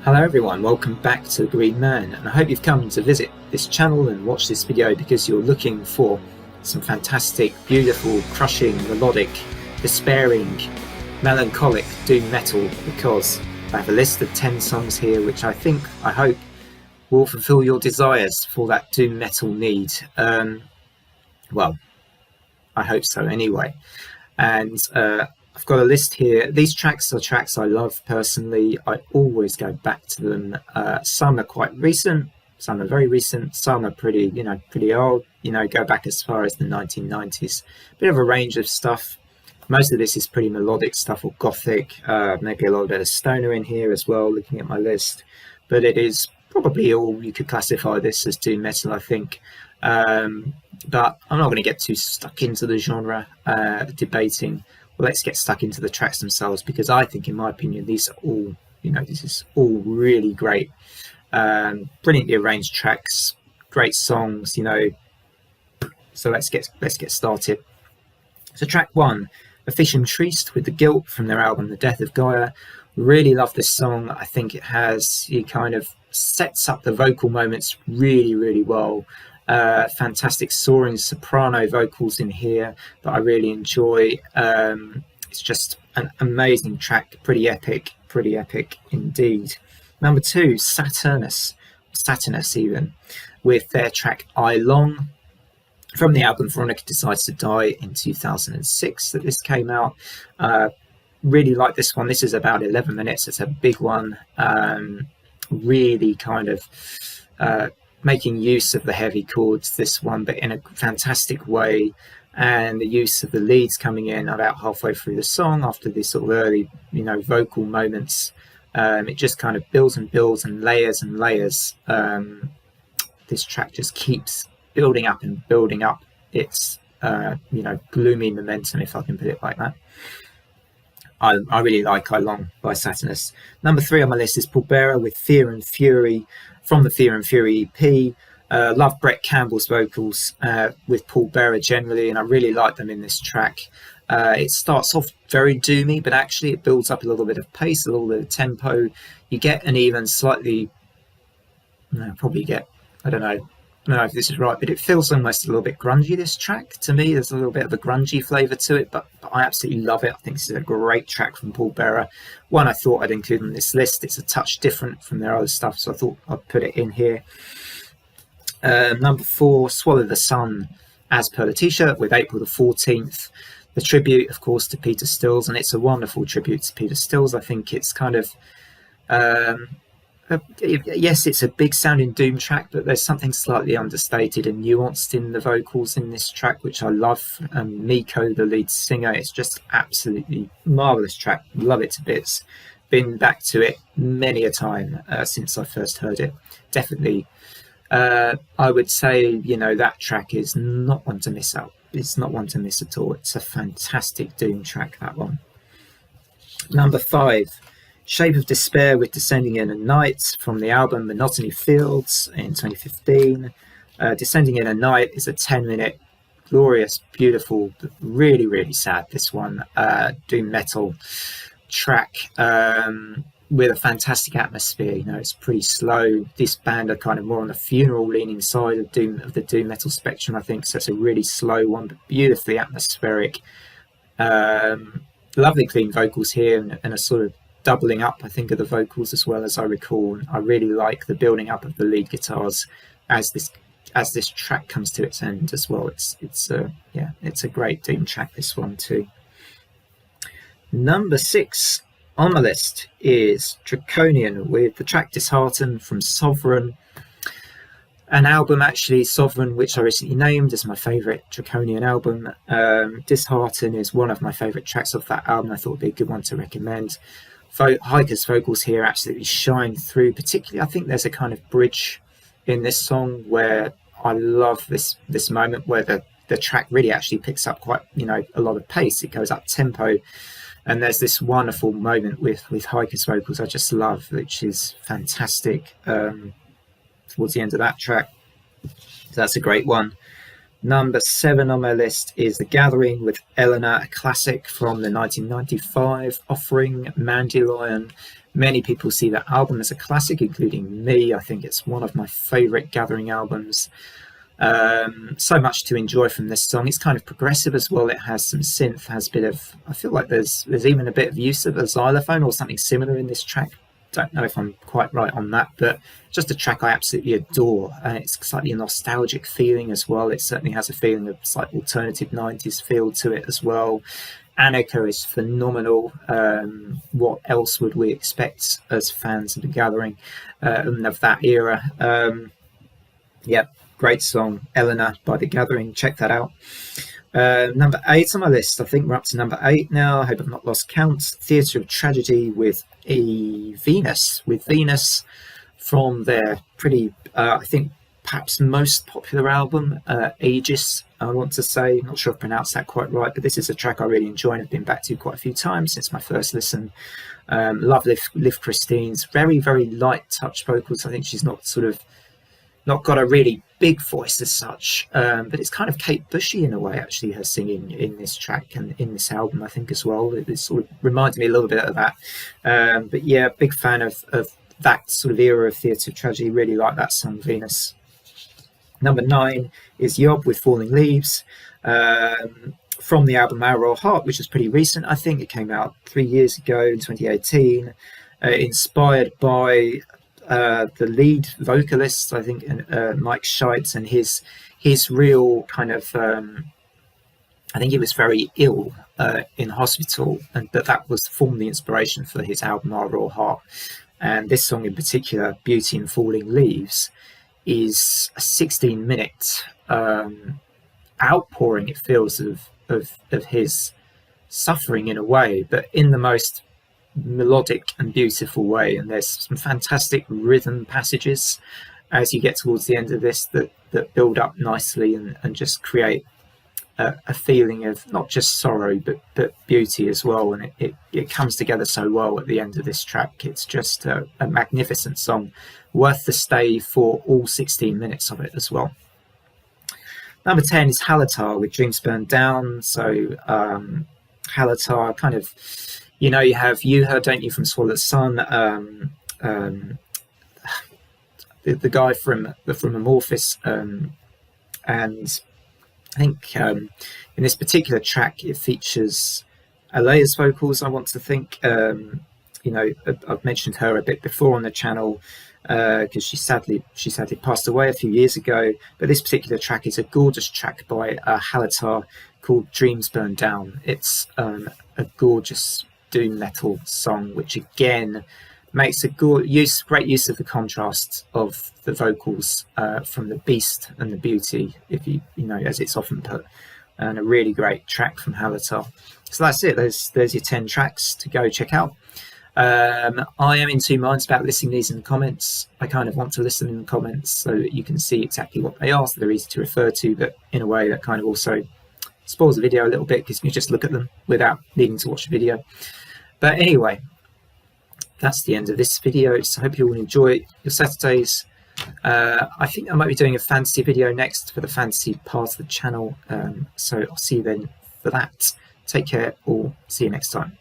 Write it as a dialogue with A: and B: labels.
A: Hello everyone, welcome back to The Green Man, and I hope you've come to visit this channel and watch this video because you're looking for some fantastic, beautiful, crushing, melodic, despairing, melancholic doom metal, because I have a list of 10 songs here which I hope will fulfill your desires for that doom metal need. Well, I hope so anyway. And I've got a list here. These tracks are tracks I love personally. I always go back to them. Some are quite recent, some are very recent, some are pretty old, go back as far as the 1990s. Bit of a range of stuff. Most of this is pretty melodic stuff or gothic, maybe a little bit of stoner in here as well, looking at my list. But it is probably all, you could classify this as doom metal, I think. But I'm not going to get too stuck into the genre debating. Well, let's get stuck into the tracks themselves, because I think, in my opinion, these are all, this is all really great, brilliantly arranged tracks, great songs, So let's get started. So track one, Officium Triste with The Guilt from their album The Death of Gaia. Really love this song. I think it kind of sets up the vocal moments really, really well. Fantastic soaring soprano vocals in here that I really enjoy. It's just an amazing track, pretty epic indeed. Number two, Saturnus even, with their track I Long from the album Veronica Decides to Die in 2006 that this came out. Really like this one. This is about 11 minutes. It's a big one. Really kind of making use of the heavy chords, this one, but in a fantastic way, and the use of the leads coming in about halfway through the song after these sort of early, vocal moments. It just kind of builds and builds and layers and layers. This track just keeps building up and building up its, gloomy momentum, if I can put it like that. I really like I Long by Saturnus. Number three on my list is Pulbera with Fear and Fury from the Fear and Fury EP. Love Brett Campbell's vocals with Pulbera generally, and I really like them in this track. It starts off very doomy, but actually it builds up a little bit of pace, a little bit of tempo. You get an even slightly, I don't know if this is right, but it feels almost a little bit grungy, this track. To me, there's a little bit of a grungy flavour to it, but I absolutely love it. I think this is a great track from Pulbera. One I thought I'd include on this list. It's a touch different from their other stuff, so I thought I'd put it in here. Number four, Swallow the Sun, As Per the T-shirt, with April the 14th. The tribute, of course, to Peter Stills, and it's a wonderful tribute to Peter Stills. I think it's kind of... yes, it's a big sounding doom track, but there's something slightly understated and nuanced in the vocals in this track, which I love. Miko, the lead singer, it's just absolutely marvelous track. Love it to bits. Been back to it many a time since I first heard it. Definitely, I would say, that track is not one to miss out. It's not one to miss at all. It's a fantastic doom track, that one. Number five, Shape of Despair with Descending in a Night from the album Monotony Fields in 2015. Descending in a Night is a 10-minute, glorious, beautiful, really, really sad, this one, doom metal track with a fantastic atmosphere. It's pretty slow. This band are kind of more on the funeral-leaning side of the doom metal spectrum, I think, so it's a really slow one, but beautifully atmospheric. Lovely clean vocals here, and a sort of doubling up, I think, of the vocals as well, as I recall. I really like the building up of the lead guitars as this track comes to its end as well. It's a great doom track, this one too. Number six on my list is Draconian with the track Dishearten from Sovereign, an album actually, Sovereign, which I recently named as my favourite Draconian album. Dishearten is one of my favourite tracks off that album. I thought it'd be a good one to recommend. Hiker's vocals here absolutely shine through. Particularly, I think there's a kind of bridge in this song where I love this moment where the track really actually picks up quite a lot of pace. It goes up tempo, and there's this wonderful moment with Hiker's vocals I just love, which is fantastic towards the end of that track. So that's a great one. Number 7 on my list is The Gathering with Eleanor, a classic from the 1995 offering, Mandelion. Many people see that album as a classic, including me. I think it's one of my favourite Gathering albums. So much to enjoy from this song. It's kind of progressive as well. It has some synth, has a bit of, I feel like there's even a bit of use of a xylophone or something similar in this track. Don't know if I'm quite right on that, but just a track I absolutely adore, and it's slightly a nostalgic feeling as well. It certainly has a feeling of slight alternative 90s feel to it as well. Annika is phenomenal. What else would we expect as fans of The Gathering and of that era? Great song, Eleanor by The Gathering. Check that out. Number 8 on my list. I think we're up to number 8 now. I hope I've not lost count. Theatre of Tragedy with Venus. With Venus from their pretty, I think, perhaps most popular album, Aegis, I want to say. I'm not sure if I pronounced that quite right, but this is a track I really enjoy and have been back to quite a few times since my first listen. Love Liv Christine's very, very light touch vocals. I think she's not got a really big voice as such, but it's kind of Kate Bushy in a way, actually, her singing in this track and in this album, I think, as well. It sort of reminds me a little bit of that. But yeah, big fan of that sort of era of Theatre of Tragedy. Really like that song, Venus. Number 9 is Yob with Falling Leaves, from the album Our Royal Heart, which is pretty recent. I think it came out 3 years ago in 2018, inspired by the lead vocalist, I think, Mike Scheitz, and his real kind of, I think he was very ill in hospital, and that was formed the inspiration for his album Our Royal Heart. And this song in particular, Beauty and Falling Leaves, is a 16-minute outpouring, it feels, of his suffering in a way, but in the most melodic and beautiful way. And there's some fantastic rhythm passages as you get towards the end of this that build up nicely and just create a feeling of not just sorrow but beauty as well. And it comes together so well at the end of this track. It's just a magnificent song, worth the stay for all 16 minutes of it as well. Number 10 is Halitar with Dreams Burn Down. So Halitar, kind of, you have Her, don't you, from Swallow the Sun, the guy from Amorphis, and I think in this particular track it features Alea's vocals, I want to think. I've mentioned her a bit before on the channel because she sadly passed away a few years ago, but this particular track is a gorgeous track by Halitar called Dreams Burn Down. It's a gorgeous doom metal song, which again makes a great use of the contrast of the vocals from the beast and the beauty, if you as it's often put, and a really great track from Halitar. So that's it. There's your 10 tracks to go check out. I am in two minds about listing these in the comments. I kind of want to list them in the comments so that you can see exactly what they are, so they're easy to refer to, but in a way that kind of also spoils the video a little bit because you just look at them without needing to watch the video. But anyway, that's the end of this video. So I hope you all enjoy your Saturdays. I think I might be doing a fantasy video next for the fantasy part of the channel. So I'll see you then for that. Take care, or see you next time.